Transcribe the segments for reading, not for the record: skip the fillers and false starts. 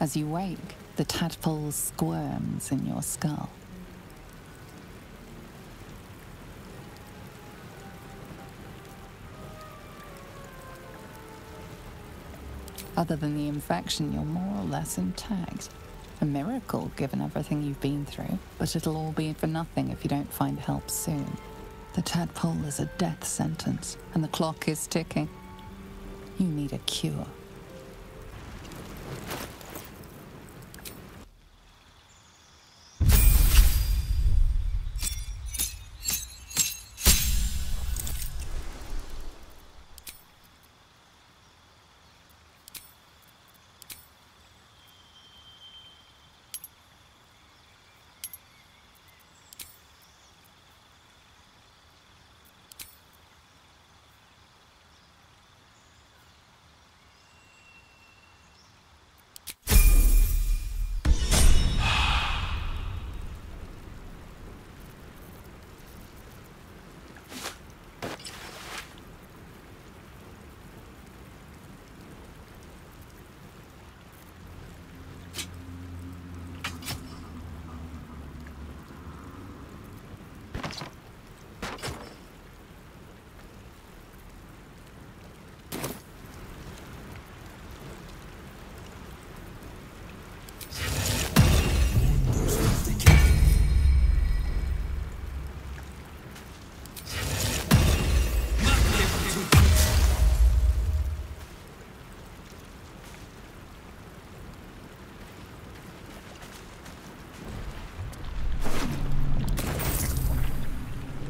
As you wake, the tadpole squirms in your skull. Other than the infection, you're more or less intact. A miracle, given everything you've been through, but it'll all be for nothing if you don't find help soon. The tadpole is a death sentence, and the clock is ticking. You need a cure.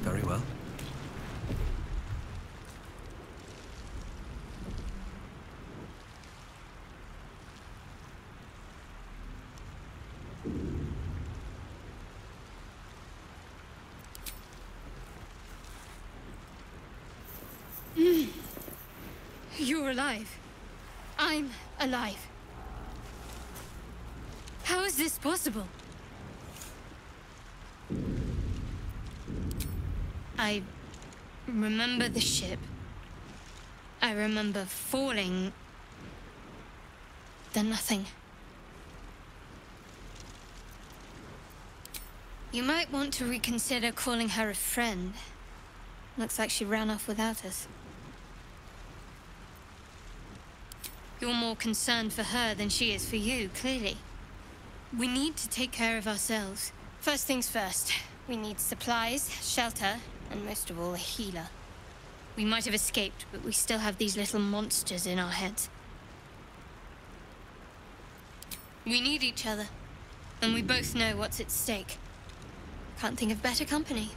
Very well. You're alive. I'm alive. How is this possible? I remember the ship. I remember falling. Then nothing. You might want to reconsider calling her a friend. Looks like she ran off without us. You're more concerned for her than she is for you, clearly. We need to take care of ourselves. First things first. We need supplies, shelter, and most of all, a healer. We might have escaped, but we still have these little monsters in our heads. We need each other, and we both know what's at stake. Can't think of better company.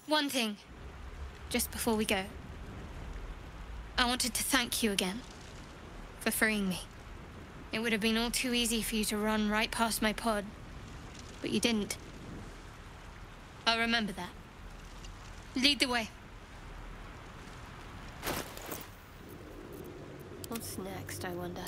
One thing, just before we go. I wanted to thank you again for freeing me. It would have been all too easy for you to run right past my pod, but you didn't. I'll remember that. Lead the way. What's next, I wonder?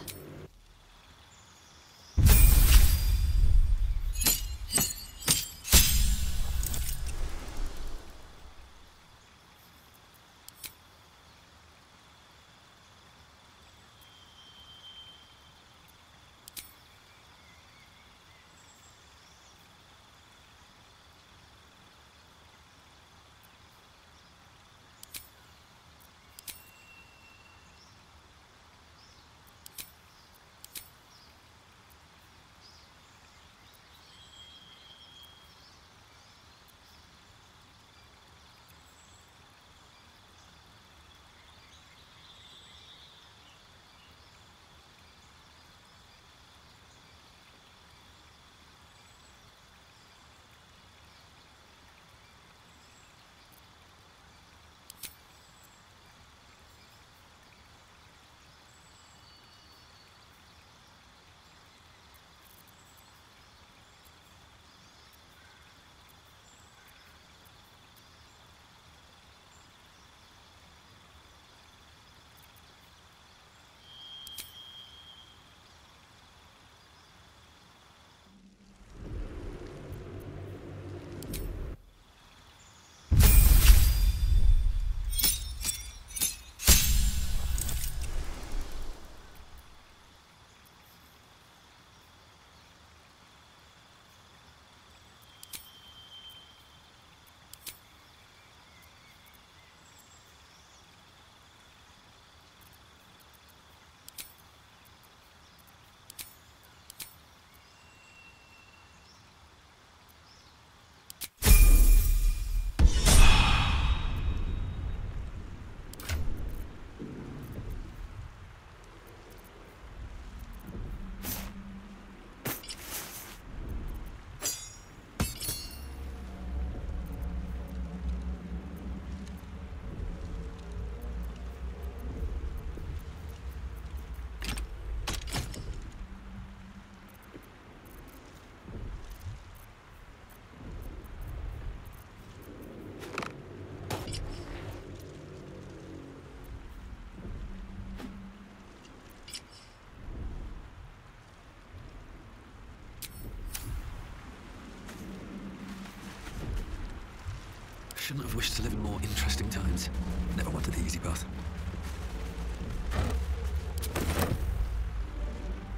Shouldn't have wished to live in more interesting times. Never wanted the easy path.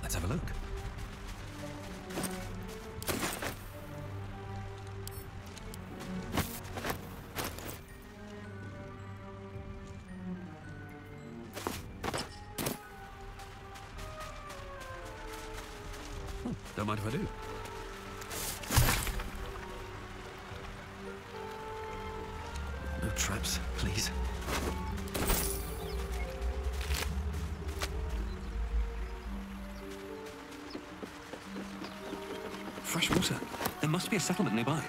Let's have a look. Don't mind if I do. No traps, please. Fresh water. There must be a settlement nearby.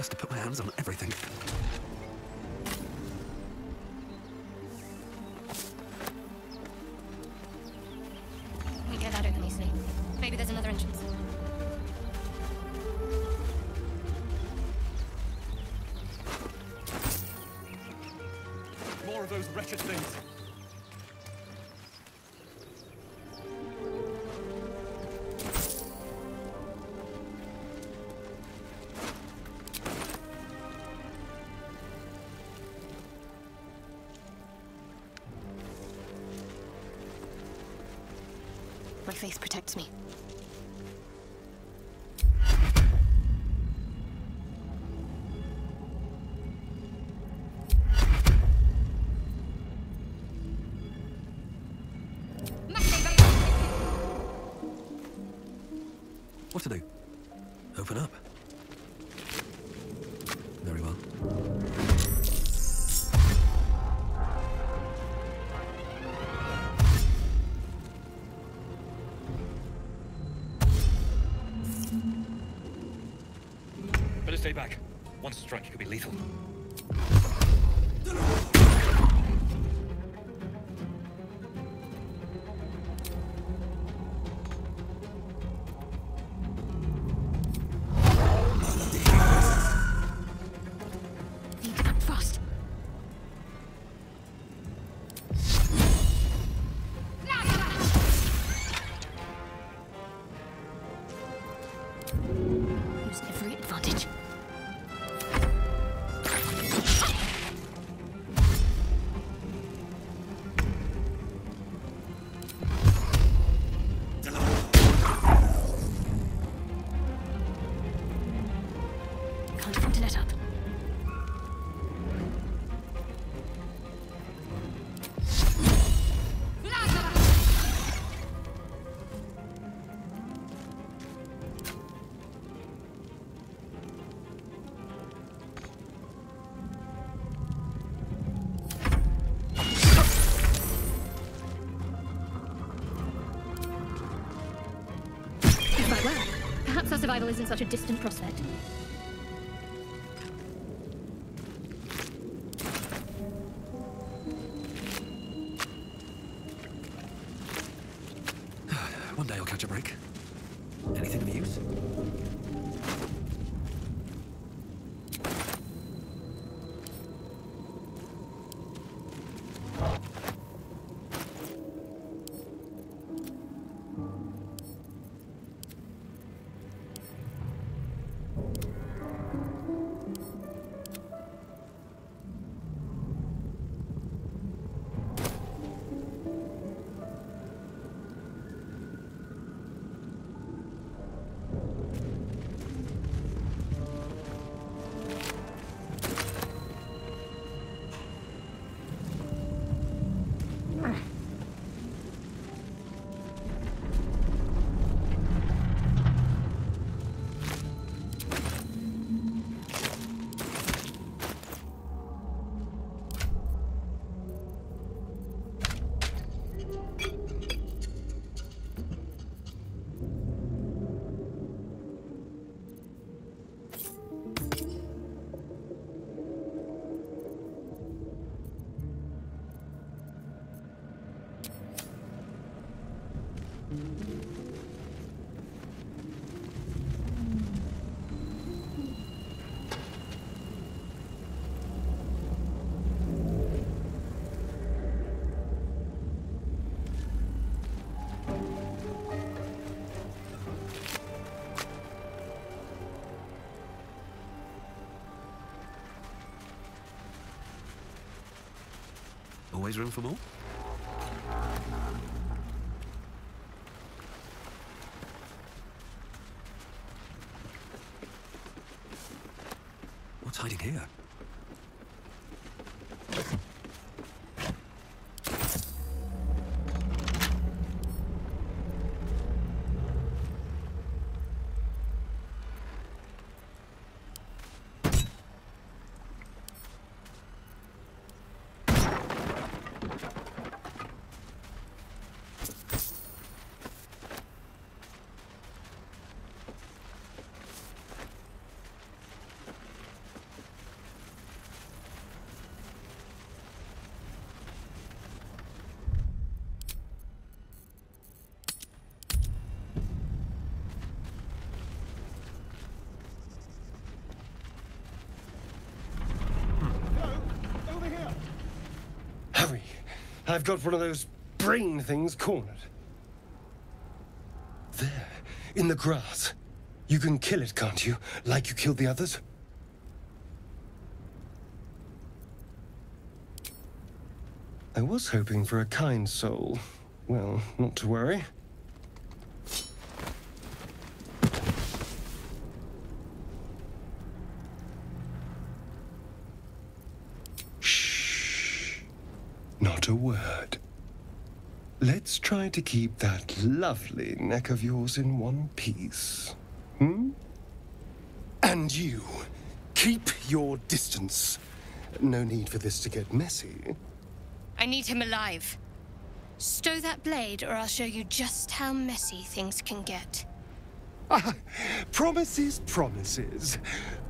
To put my hands on everything. We get that open easily. Maybe there's another entrance. More of those wretched things. My faith protects me. What to do? Open up. Very well. Better stay back. One strike could be lethal. Need to act fast. Use every advantage. Can't afford to let up. Quite well. Perhaps our survival isn't such a distant prospect. One day I'll catch a break. Anything of use? always room for more. What's hiding here? I've got one of those brain things cornered. There, in the grass. You can kill it, can't you? Like you killed the others? I was hoping for a kind soul. Well, not to worry. Not a word. Let's try to keep that lovely neck of yours in one piece. Hmm? And you, keep your distance. No need for this to get messy. I need him alive. Stow that blade, or I'll show you just how messy things can get. Promises, promises.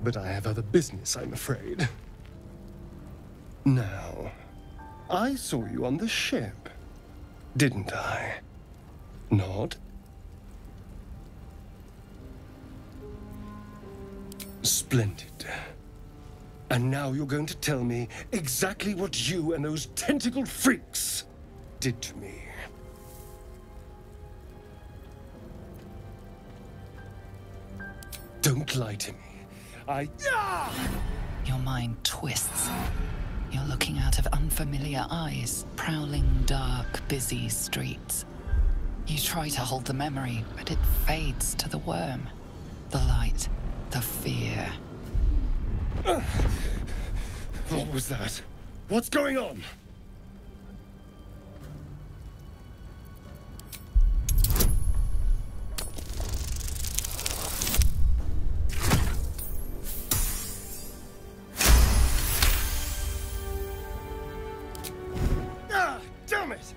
But I have other business, I'm afraid. Now, I saw you on the ship, didn't I? Nod? Splendid. And now you're going to tell me exactly what you and those tentacled freaks did to me. Don't lie to me. Your mind twists. You're looking out of unfamiliar eyes, prowling dark, busy streets. You try to hold the memory, but it fades to the worm. The light, the fear. What was that? What's going on? Damn it!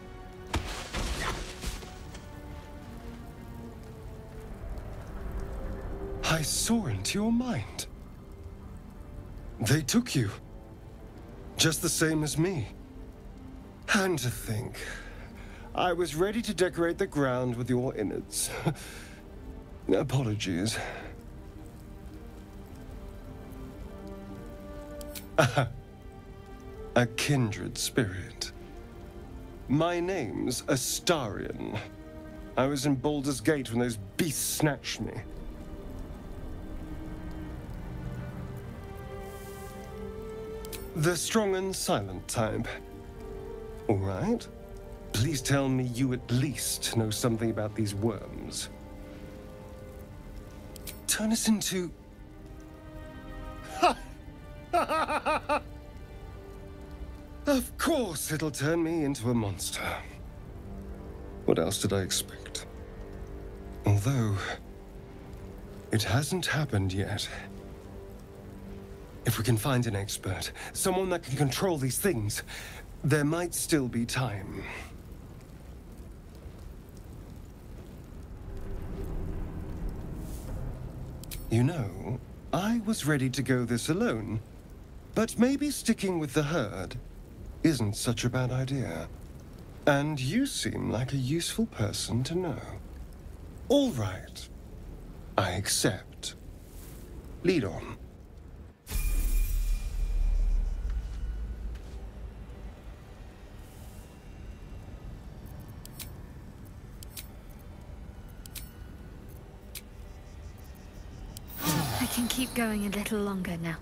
I saw into your mind. They took you. Just the same as me. And to think, I was ready to decorate the ground with your innards. Apologies. A kindred spirit. My name's Astarion. I was in Baldur's Gate when those beasts snatched me. The strong and silent type. All right. Please tell me you at least know something about these worms. Turn us into... Of course it'll turn me into a monster. What else did I expect? Although, it hasn't happened yet. If we can find an expert, someone that can control these things, there might still be time. You know, I was ready to go this alone, but maybe sticking with the herd isn't such a bad idea. And you seem like a useful person to know. All right. I accept. Lead on. I can keep going a little longer now.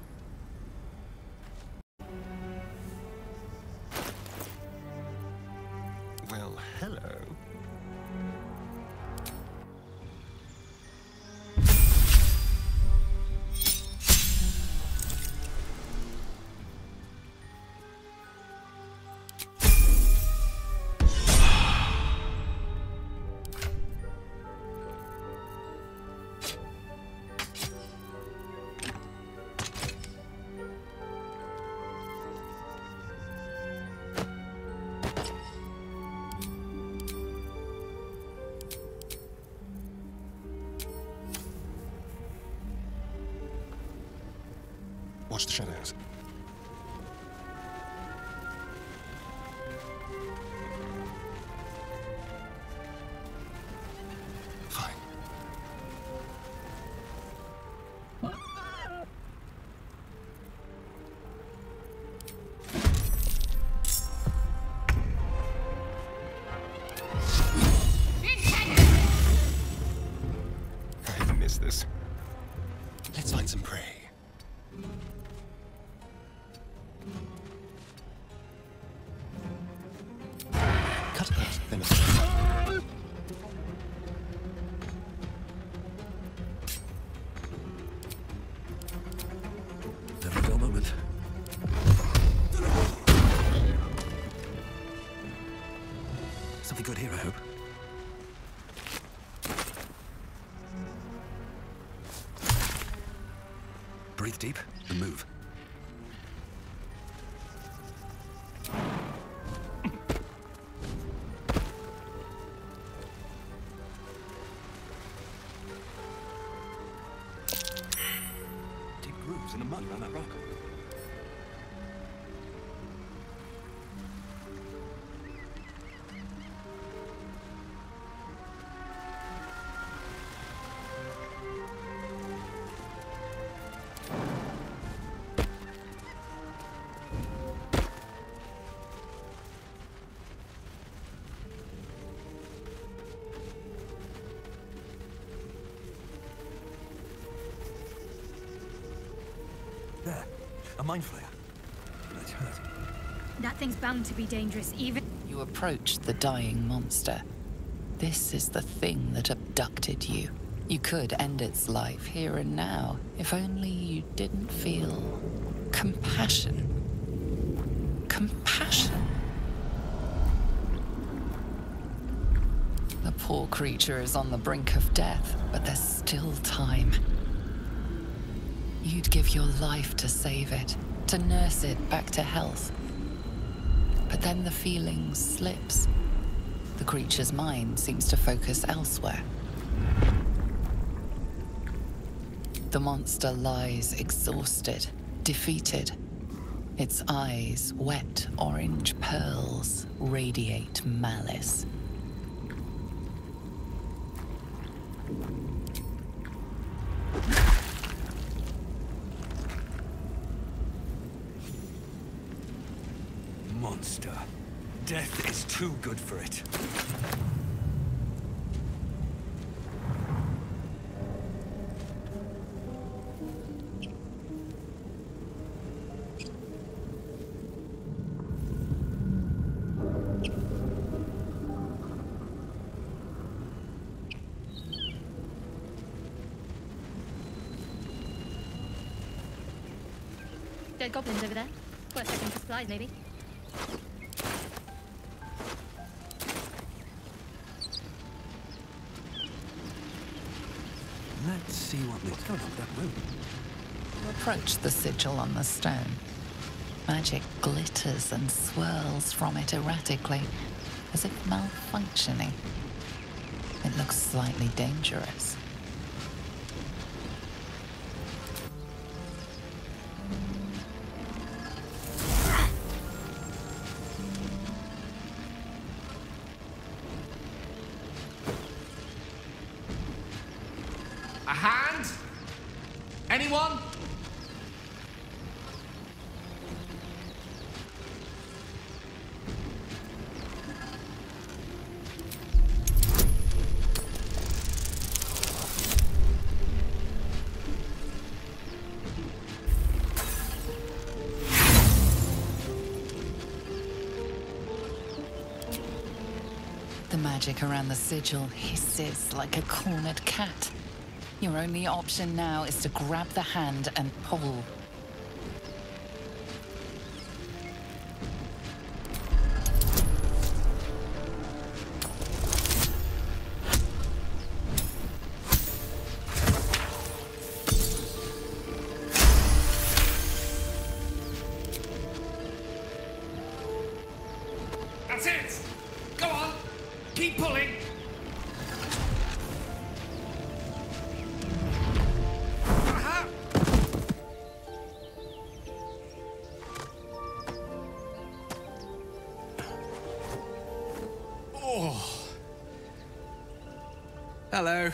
Watch the shadows. Fine. I miss this. Let's find some prey. Cut that, then Never a dull moment. Something good here, I hope. Breathe deep and move. Deep grooves in the mud around that rock. There, a mind flare. That's hurt. That thing's bound to be dangerous, even... You approach the dying monster. This is the thing that abducted you. You could end its life here and now, if only you didn't feel compassion. Compassion. The poor creature is on the brink of death, but there's still time. You'd give your life to save it, to nurse it back to health. But then the feeling slips. The creature's mind seems to focus elsewhere. The monster lies exhausted, defeated. Its eyes, wet orange pearls, radiate malice. Monster. Death is too good for it. Dead goblins over there. Worth checking for supplies, maybe. Let's see what's going on with that room. You approach the sigil on the stone. Magic glitters and swirls from it erratically, as if malfunctioning. It looks slightly dangerous. A hand? Anyone? The magic around the sigil hisses like a cornered cat. Your only option now is to grab the hand and pull. That's it! Go on! Keep pulling! Aha! Hello.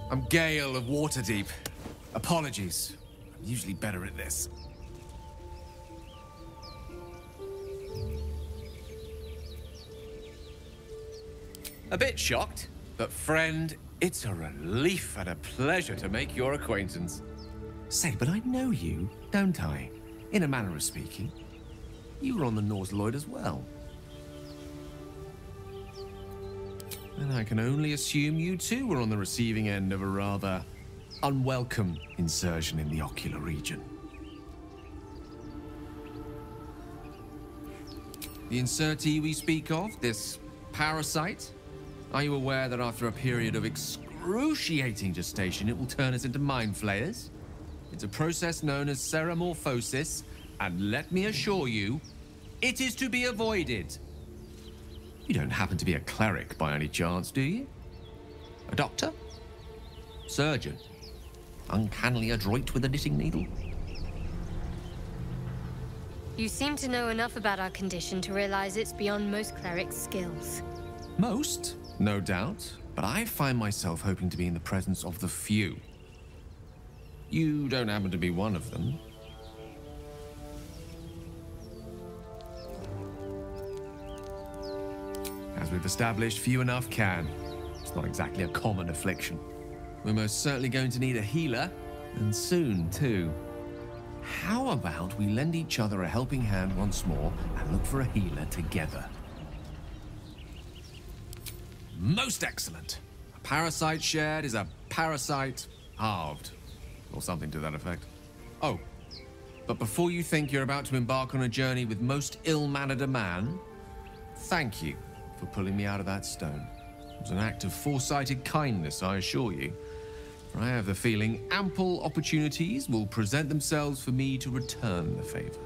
I'm Gale of Waterdeep. Apologies. I'm usually better at this. A bit shocked, but friend, it's a relief and a pleasure to make your acquaintance. Say, but I know you, don't I? In a manner of speaking. You were on the Norse Lloyd as well. And I can only assume you too were on the receiving end of a rather unwelcome insertion in the ocular region. The insertee we speak of, this parasite, are you aware that after a period of excruciating gestation, it will turn us into mind flayers? It's a process known as ceramorphosis, and let me assure you, it is to be avoided. You don't happen to be a cleric by any chance, do you? A doctor? Surgeon? Uncannily adroit with a knitting needle? You seem to know enough about our condition to realize it's beyond most clerics' skills. Most, no doubt, but I find myself hoping to be in the presence of the few. You don't happen to be one of them. As we've established, few enough can. It's not exactly a common affliction. We're most certainly going to need a healer, and soon, too. How about we lend each other a helping hand once more and look for a healer together? Most excellent. A parasite shared is a parasite halved. Or something to that effect. Oh, but before you think you're about to embark on a journey with most ill-mannered a man, thank you for pulling me out of that stone. It was an act of foresighted kindness, I assure you. I have the feeling ample opportunities will present themselves for me to return the favor.